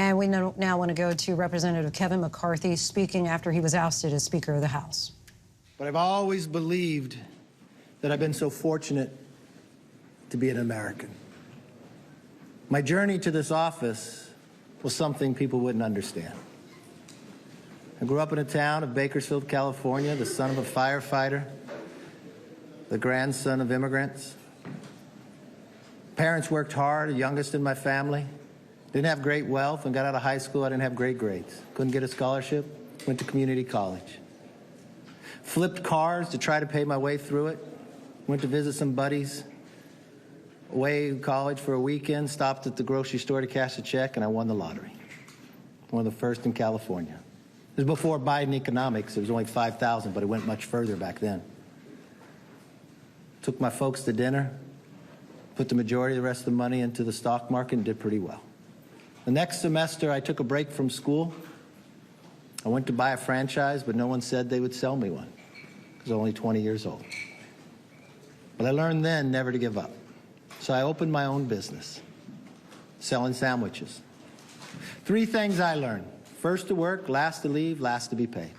And we now want to go to Representative Kevin McCarthy speaking after he was ousted as Speaker of the House. But I've always believed that I've been so fortunate to be an American. My journey to this office was something people wouldn't understand. I grew up in a town of Bakersfield, California, the son of a firefighter, the grandson of immigrants. Parents worked hard, the youngest in my family. Didn't have great wealth. When got out of high school, I didn't have great grades. Couldn't get a scholarship, went to community college. Flipped cars to try to pay my way through it. Went to visit some buddies away in college for a weekend, stopped at the grocery store to cash a check, and I won the lottery. One of the first in California. It was before Biden economics. It was only 5,000, but it went much further back then. Took my folks to dinner, put the majority of the rest of the money into the stock market, and did pretty well. The next semester, I took a break from school. I went to buy a franchise, but no one said they would sell me one because I was only 20 years old. But I learned then never to give up. So I opened my own business, selling sandwiches. 3 things I learned. First to work, last to leave, last to be paid.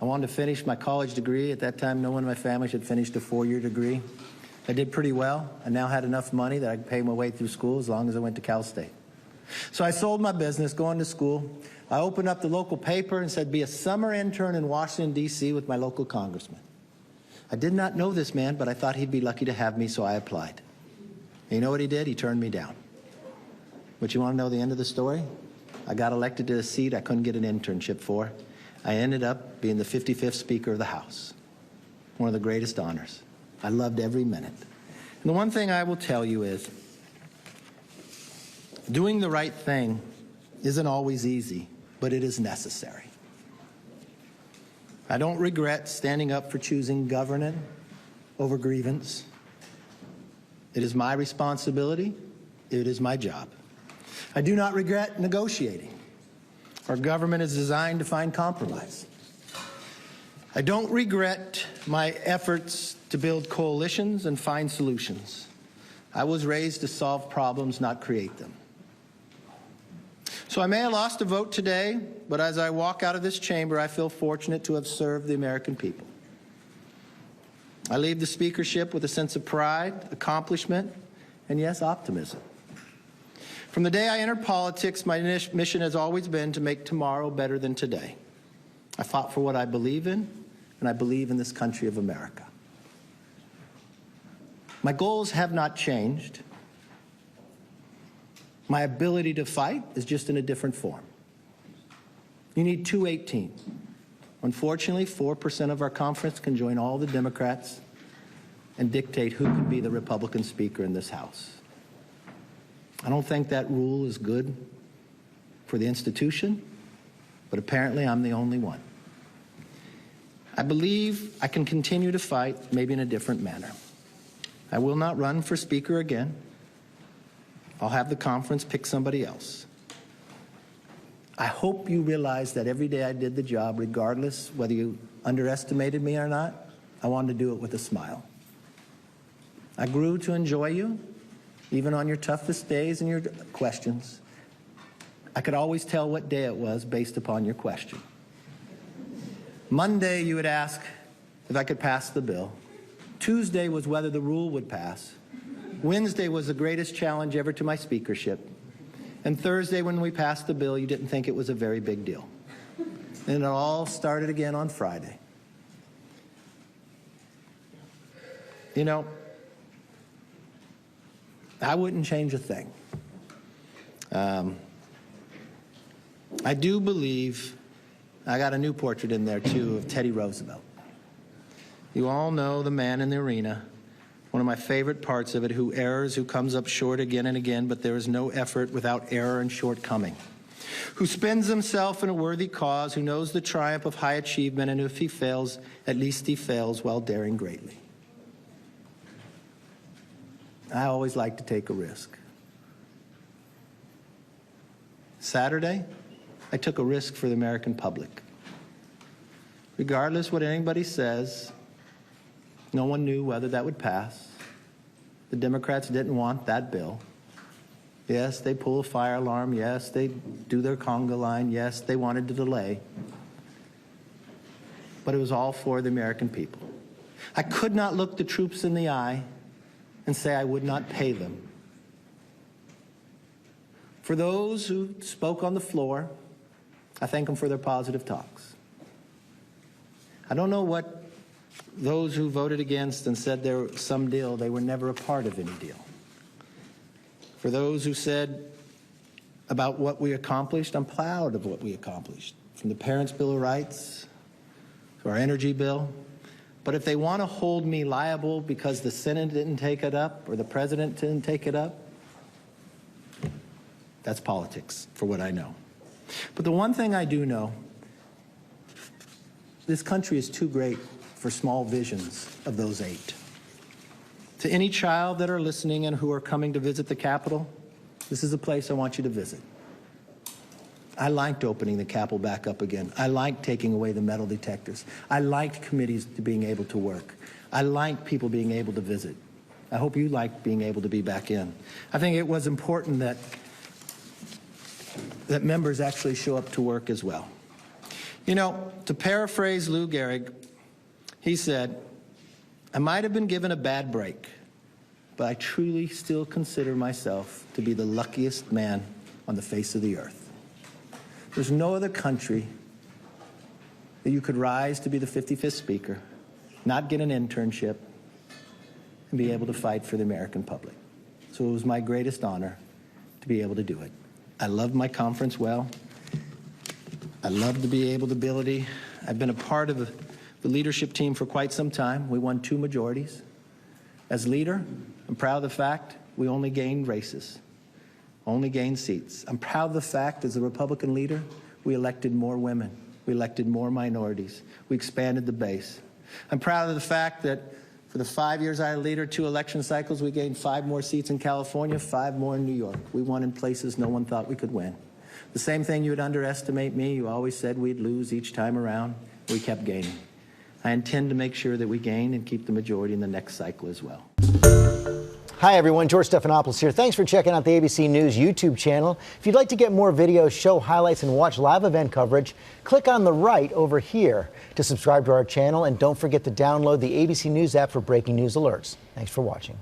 I wanted to finish my college degree. At that time, no one in my family had finished a 4-year degree. I did pretty well. I now had enough money that I could pay my way through school as long as I went to Cal State. So I sold my business, going to school. I opened up the local paper and said, be a summer intern in Washington, D.C. with my local congressman. I did not know this man, but I thought he'd be lucky to have me, so I applied. And you know what he did? He turned me down. But you want to know the end of the story? I got elected to a seat I couldn't get an internship for. I ended up being the 55th Speaker of the House. One of the greatest honors. I loved every minute. And the one thing I will tell you is, doing the right thing isn't always easy, but it is necessary. I don't regret standing up for choosing governance over grievance. It is my responsibility. It is my job. I do not regret negotiating. Our government is designed to find compromise. I don't regret my efforts to build coalitions and find solutions. I was raised to solve problems, not create them. So I may have lost a vote today, but as I walk out of this chamber, I feel fortunate to have served the American people. I leave the speakership with a sense of pride, accomplishment, and yes, optimism. From the day I entered politics, my mission has always been to make tomorrow better than today. I fought for what I believe in, and I believe in this country of America. My goals have not changed. My ability to fight is just in a different form. You need 218. Unfortunately, 4% of our conference can join all the Democrats and dictate who can be the Republican Speaker in this House. I don't think that rule is good for the institution, but apparently I'm the only one. I believe I can continue to fight, maybe in a different manner. I will not run for Speaker again. I'll have the conference pick somebody else. I hope you realize that every day I did the job, regardless whether you underestimated me or not, I wanted to do it with a smile. I grew to enjoy you, even on your toughest days and your questions. I could always tell what day it was based upon your question. Monday, you would ask if I could pass the bill. Tuesday was whether the rule would pass. Wednesday was the greatest challenge ever to my speakership. And Thursday, when we passed the bill, you didn't think it was a very big deal. And it all started again on Friday. You know, I wouldn't change a thing. I do believe, I got a new portrait in there too of Teddy Roosevelt. You all know the man in the arena. One of my favorite parts of it, who errs, who comes up short again and again, but there is no effort without error and shortcoming. Who spends himself in a worthy cause, who knows the triumph of high achievement, and if he fails, at least he fails while daring greatly. I always like to take a risk. Saturday, I took a risk for the American public. Regardless what anybody says, no one knew whether that would pass. The Democrats didn't want that bill. Yes, they pull a fire alarm. Yes, they do their conga line. Yes, they wanted to delay. But it was all for the American people. I could not look the troops in the eye and say I would not pay them. For those who spoke on the floor, I thank them for their positive talks. I don't know what those who voted against and said there was some deal, they were never a part of any deal. For those who said about what we accomplished, I'm proud of what we accomplished. From the Parents' Bill of Rights to our energy bill. But if they want to hold me liable because the Senate didn't take it up or the President didn't take it up, that's politics, for what I know. But the one thing I do know, this country is too great for small visions of those 8. To any child that are listening and who are coming to visit the Capitol, this is a place I want you to visit. I liked opening the Capitol back up again. I liked taking away the metal detectors. I liked committees being able to work. I liked people being able to visit. I hope you liked being able to be back in. I think it was important that members actually show up to work as well. You know, to paraphrase Lou Gehrig, he said, I might have been given a bad break, but I truly still consider myself to be the luckiest man on the face of the earth. There's no other country that you could rise to be the 55th Speaker, not get an internship, and be able to fight for the American public. So it was my greatest honor to be able to do it. I loved my conference well. I loved to be able to ability. I've been a part of the leadership team for quite some time. We won 2 majorities. As leader, I'm proud of the fact we only gained races, only gained seats. I'm proud of the fact as a Republican leader, we elected more women. We elected more minorities. We expanded the base. I'm proud of the fact that for the 5 years I was leader, 2 election cycles, we gained 5 more seats in California, 5 more in New York. We won in places no one thought we could win. The same thing, you would underestimate me. You always said we'd lose each time around. We kept gaining. I intend to make sure that we gain and keep the majority in the next cycle as well. Hi, everyone. George Stephanopoulos here. Thanks for checking out the ABC News YouTube channel. If you'd like to get more videos, show highlights, and watch live event coverage, click on the right over here to subscribe to our channel. And don't forget to download the ABC News app for breaking news alerts. Thanks for watching.